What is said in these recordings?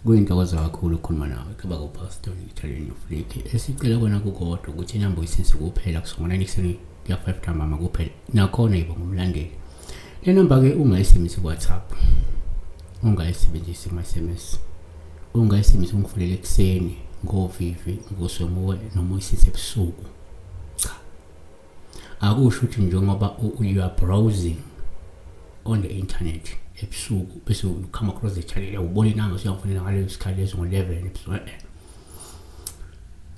Kuyintokozo kakhulu ukukhuluma nawe Kabaka uPastor Italian Flick. Esicela kona kukodwa ukuthi inyambo isinsi kuphela kusukela ekuseni kuya 5 ntambama kuphela. Nakhona yibo ngumlandeli. Le number ke ungayisebenzisi WhatsApp. Ungayisebenzisi SMS. Ungayisebenzisi ungifonele ekseni ngovivi ngosomuwe noma isinsi ebusuku. Cha. Akusho ukuthi njengoba you are browsing on the internet ebusuku bese you come across the channel ubona inamba siyakufonela ngaleyo sikhathi leso ngo11 ebusuku.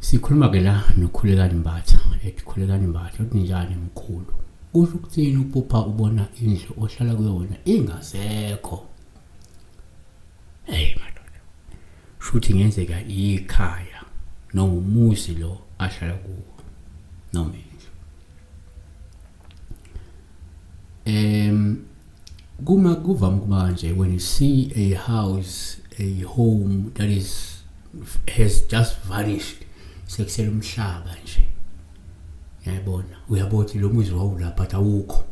Sikhuluma ke la nokhulekani Mbatha ekhulekani Mbatha uthi njani mkhulu kusho ukuthini upopha ubona indlu ohlala kuyona ingasekho. Hey madoda shuthi ngenzeka ikhaya noma umuzi lo ahlala kuwo noma Kuma kuvama kuba nje when you see a house, a home that has just vanished, sekusela umhlaba nje. Yayibona, uyabothi lo muzi wawula but awukho.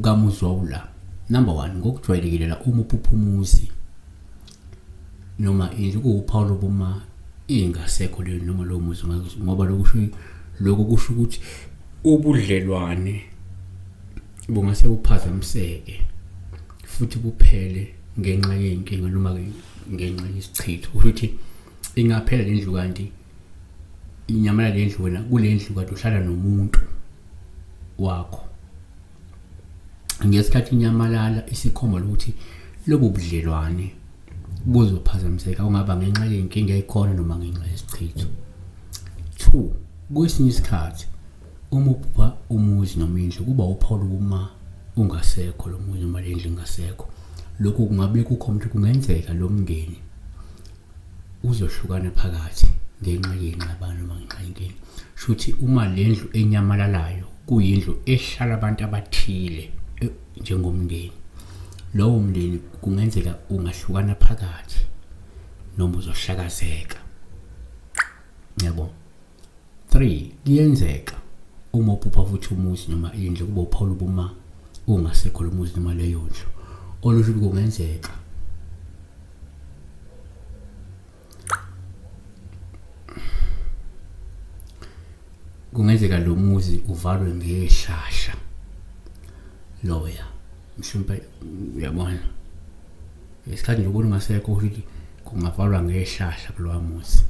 Kamuzi wawula. Number 1 ngokujwayelekile la uma uphupha umuzi noma indlu kuwuphawu lobuma ingasekho le noma lo muzi ngoba lokho kusho ukuthi ubudlelwane bungase buphazamiseke futhi kuphele ngenxa yenkinga noma ngenxa yesichitho ukuthi ingaphela lendlu kanti inyamala lendlu wena kule ndlu kanti uhlala nomuntu wakho ngesikhathi inyamalala isikhomba ukuthi lobo budlelwane buzophazamiseka ungaba ngenxa yenkinga ekhona noma ngenxa yesichitho. 2 kwesinye isikhathi uma upha umuzi noma indlu kuba uphawu uma ungasekho lo muzi noma lendlu ingasekho. Lokho kungabe kukho umuntu kungenzeka lo mngeni uzohlukana phakathi ngenxa yenxabano noma ngenxa yenkinga. Shuthi uma lendlu enyamalalayo kuyindlu ehlala abantu abathile njengomndeni lowo mndeni kungenzeka ungahlukana phakathi noma uzohlakazeka. Yabo. 3 kuyenzeka uma uphupha futhi umuzi noma indlu kuba uphawu uma ungasekho lo muzi noma leyo ndlu olusho kungenzeka lo muzi uvalwe ngehlahla loya mhlawumbe uyabona isikhathi nje ubona ungasekho ukuthi kungavalwa ngehlahla kulowa muzi.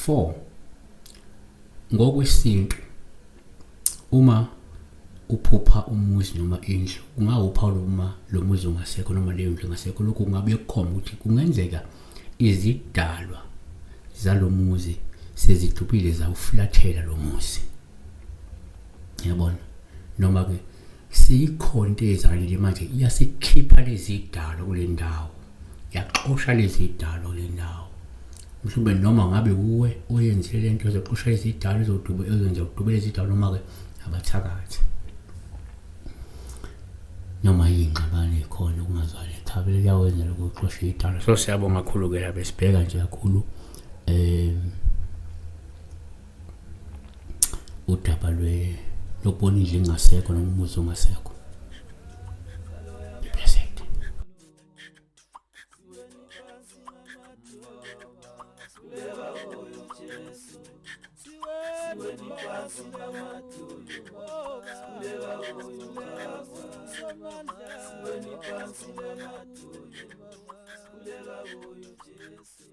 4 ngokwesintu uma uphupha umuzi noma indlu ungawuphawu uma lo muzi ungasekho noma leyo ndlu ingasekho. Lokho kungabe kukhomba ukuthi kungenzeka izidalwa zalomuzi sezidubile zawuflathela lo muzi. Yabona noma ke siyikhonto ezalile manje iyasikhipha lezi idalwa kule ndawo yaxosha lezi idalwa kule ndawo. Mhlawumbe noma ngabe kuwe oyenzile lento ezoqosha izidalwa ezenza udubele izidalwa noma ke abathakathi noma ingxabano ekhona ukungazwani ekhaya liyawenza lokuqosha izidalwa. So siyabonga kakhulu ke lapha sibheka nje kakhulu udaba lokubona indlu ingasekho noma umuzi ungasekho. Siweni phansi lamatulu, kuleka kuyo Jesu.